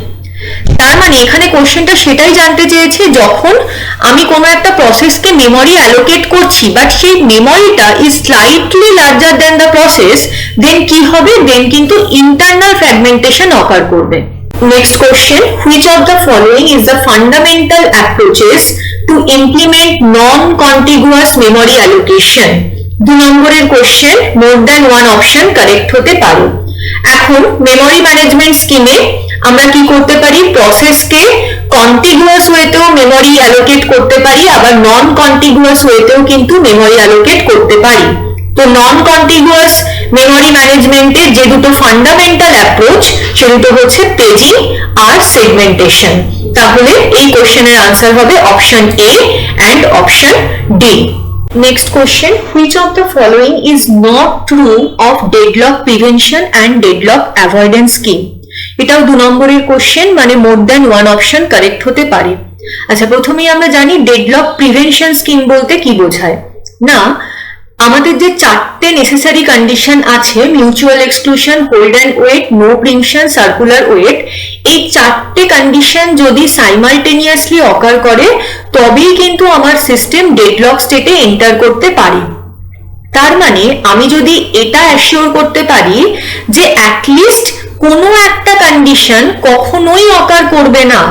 তার মানে এখানে কোশ্চেনটা সেটাই জানতে চেয়েছে, যখন আমি কোনো একটা প্রসেসকে মেমোরি অ্যালোকেট করছি বাট সেই মেমোরিটা is slightly larger than the process, then কি হবে? দেন কিন্তু ইন্টারনাল ফ্র্যাগমেন্টেশন অকার করবে। Next question, which of the following is the fundamental approaches to implement non-contiguous memory allocation? 2 নম্বরের কোশ্চেন, মোর দ্যান ওয়ান অপশন কারেক্ট হতে পারে। এখন মেমোরি ম্যানেজমেন্ট স্কিমে আমরা কি করতে পারি? প্রসেসকে কন্টিগুয়াস ওয়েতেও মেমোরি অ্যালোকেট করতে পারি, আবার নন কন্টিগুয়াস ওয়েতেও কিন্তু মেমোরি অ্যালোকেট করতে পারি। তো নন কন্টিগুয়াস মেমোরি ম্যানেজমেন্টের যে দুটো ফান্ডামেন্টাল অ্যাপ্রোচ, সে দুটো হচ্ছে পেজিং আর সেগমেন্টেশন। তাহলে এই কোশ্চেনের আনসার হবে option A and option D. Next question, which of the following is not true of deadlock prevention and deadlock avoidance scheme? এটাও 2 নম্বরের কোশ্চেন, মানে মোর দ্যান ওয়ান অপশন কারেক্ট হতে পারে। আচ্ছা, প্রথমেই আমরা জানি ডেডলক প্রিভেনশন স্কিম বলতে কি বোঝায়। না, আমাদের যে 4টে নেসেসারি কন্ডিশন আছে, mutual exclusion, hold and wait, no preemption, circular wait, এই 4টে কন্ডিশন যদি সাইমালটেনিয়াসলি অকার করে তবেই কিন্তু আমার সিস্টেম ডেডলক স্টেটে এন্টার করতে পারে। তার মানে আমি যদি এটা অ্যাসিওর করতে পারি যে অ্যাটলিস্ট কোনো একটা কন্ডিশন কখনোই অকার করবে না,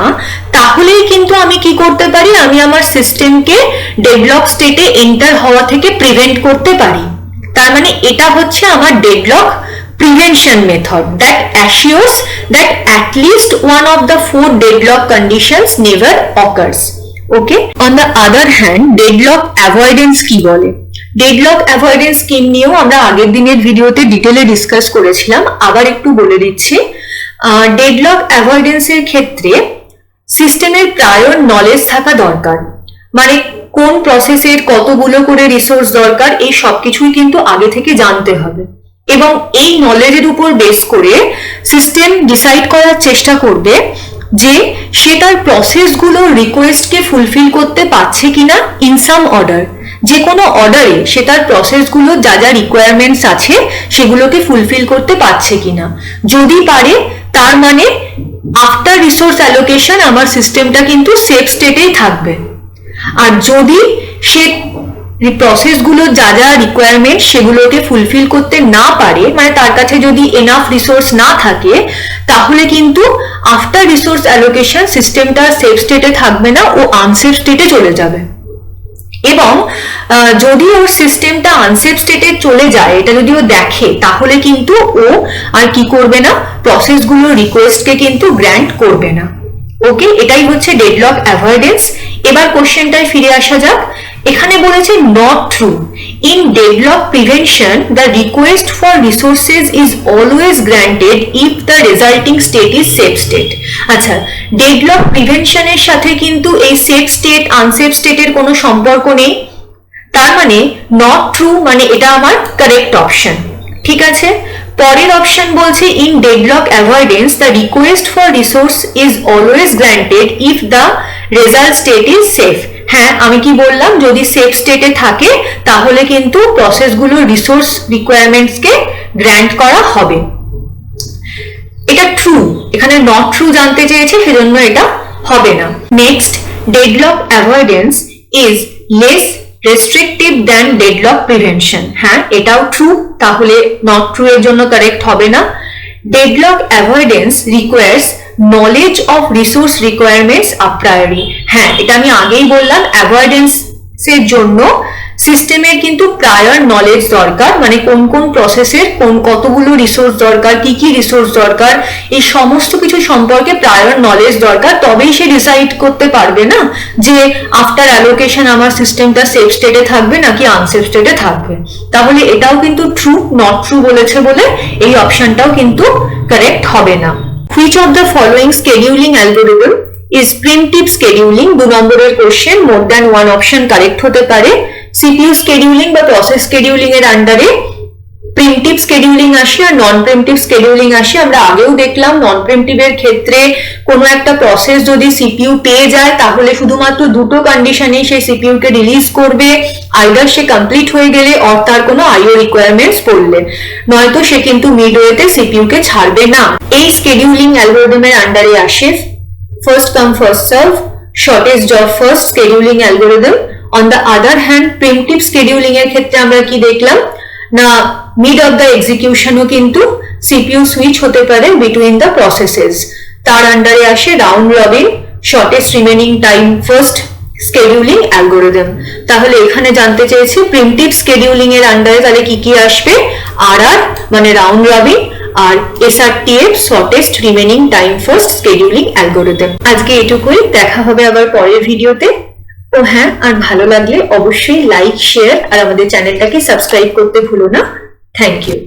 তাহলেই কিন্তু আমি কি করতে পারি? আমি আমার সিস্টেমকে ডেডলক স্টেটে এন্টার হওয়া থেকে প্রিভেন্ট করতে পারি। তার মানে এটা হচ্ছে আমার deadlock prevention method that assures that at least one of the 4 deadlock conditions never occurs. Okay, on the other hand, deadlock avoidance কি বলে? ডেডলক অ্যাভয়েডেন্স স্কিম নিয়েও আমরা আগের দিনের ভিডিওতে ডিটেলে ডিসকাস করেছিলাম, আবার একটু বলে দিচ্ছি। ডেডলক অ্যাভয়েডেন্সের ক্ষেত্রে সিস্টেমের প্রায়র নলেজ থাকা দরকার, মানে কোন প্রসেসের কতগুলো করে রিসোর্স দরকার, এই সবকিছুই কিন্তু আগে থেকে জানতে হবে, এবং এই নলেজের উপর বেস করে সিস্টেম ডিসাইড করার চেষ্টা করবে যে সে তার প্রসেসগুলোর রিকোয়েস্টকে ফুলফিল করতে পারছে কিনা ইন সাম অর্ডার। যে কোনো অর্ডারে সে তার প্রসেসগুলো যা যা রিকোয়ারমেন্টস আছে সেগুলোকে ফুলফিল করতে পারছে কিনা। যদি পারে, তার মানে আফটার রিসোর্স অ্যালোকেশন আমার সিস্টেমটা কিন্তু সেফ স্টেটেই থাকবে। আর যদি সে প্রসেসগুলো যা যা রিকোয়ারমেন্ট সেগুলোকে ফুলফিল করতে না পারে, মানে তার কাছে যদি এনাফ রিসোর্স না থাকে, তাহলে কিন্তু আফটার রিসোর্স অ্যালোকেশন সিস্টেমটা সেফ স্টেটে থাকবে না, ও আনসেফ স্টেটে চলে যাবে। এবং যদি ওর সিস্টেমটা আনসেফ স্টেটে চলে যায়, এটা যদি ও দেখে, তাহলে কিন্তু ও আর কি করবে না, প্রসেসগুলো রিকোয়েস্টকে কিন্তু গ্র্যান্ট করবে না। ওকে, এটাই হচ্ছে ডেডলক অ্যাভয়েডেন্স। এবার কোশ্চেনটায় ফিরে আসা যাক। এখানে বলেছে not true, in deadlock prevention the request for resources is always granted if the resulting state is safe state. আচ্ছা, ডেডলক প্রিভেনশনের সাথে কিন্তু এই সেফ স্টেট আনসেফ স্টেটের কোনো সম্পর্ক নেই, তার মানে নট ট্রু মানে এটা আমার কারেক্ট অপশন। ঠিক আছে, পরের অপশন বলছে in deadlock avoidance the request for resource is always granted if the result state is safe. হ্যাঁ, আমি কি বললাম, যদি সেফ স্টেটে থাকে তাহলে কিন্তু প্রসেসগুলোর রিসোর্স রিকোয়ারমেন্টসকে গ্র্যান্ট করা হবে। এটা ট্রু, এখানে নট ট্রু জানতে চেয়েছে, সেজন্য এটা হবে না। Next, deadlock avoidance is less restrictive than deadlock prevention. হ্যাঁ, এটাও ট্রু, তাহলে নট ট্রু এর জন্য কারেক্ট হবে না। Deadlock avoidance requires knowledge of resource requirements a priory. হ্যাঁ, এটা আমি আগেই বললাম, অ্যাভয়েডেন্স এর জন্য সিস্টেমের কিন্তু প্রায়র নলেজ দরকার, মানে কোন কোন প্রসেসের কোন কতগুলো রিসোর্স দরকার, কি কি রিসোর্স দরকার, এই সমস্ত কিছু সম্পর্কে প্রায়র নলেজ দরকার, তবেই সে ডিসাইড করতে পারবে না যে আফটার অ্যালোকেশন আমার সিস্টেমটা সেফ স্টেটে থাকবে নাকি আনসেফ স্টেটে থাকবে। তাহলে এটাও কিন্তু ট্রু, নট ট্রু বলেছে বলে এই অপশনটাও কিন্তু কারেক্ট হবে না। Which of the following scheduling algorithm is preemptive scheduling? 2 নম্বরের কোশ্চেন, মোর দ্যান ওয়ান অপশন কারেক্ট হতে পারে। সিপিইউ স্কেডিউলিং বা প্রসেস স্কেডিউলিং এর আন্ডারে প্রিএমটিভ স্কেডিউলিং আসে আর নন প্রিএমটিভ স্কেডিউলিং আসে। আমরা আগেও দেখলাম নন প্রিএমটিভ এর ক্ষেত্রে কোনো একটা প্রসেস যদি সিপিইউ পেয়ে যায় তাহলে শুধুমাত্র দুটো কন্ডিশনে সেই সিপিইউ কে রিলিজ করবে, আইদার সে কমপ্লিট হয়ে গেলে অর তার কোনো আইও রিকোয়ারমেন্টস পড়লে, নয়তো সে কিন্তু মিডওয়েতে সিপিইউ কে ছাড়বে না। এই স্কেডিউলিং অ্যালগরিদমের আন্ডারে আসে first come first serve, shortest job first scheduling algorithm. On the other hand preemptive scheduling এর ক্ষেত্রে আমরা কি দেখলাম না, মিড অফ দ্য এক্সিকিউশনও কিন্তু সিপিইউ সুইচ হতে পারে বিটুইন দ্য প্রসেসেস। তার আন্ডারে আসে round robin, shortest remaining time first scheduling algorithm. তাহলে এখানে জানতে চেয়েছি প্রিএমটিভ স্কেডিউলিং এর আন্ডারে তাহলে কি কি আসবে, আরআর মানে রাউন্ড রবিন, আর SRTF shortest remaining time first scheduling algorithm. আজকে এটুকুই, দেখা হবে আবার পরের ভিডিওতে। ও হ্যাঁ, আর ভালো লাগলে অবশ্যই লাইক, শেয়ার আর আমাদের চ্যানেলটাকে সাবস্ক্রাইব করতে ভুলো না। Thank you.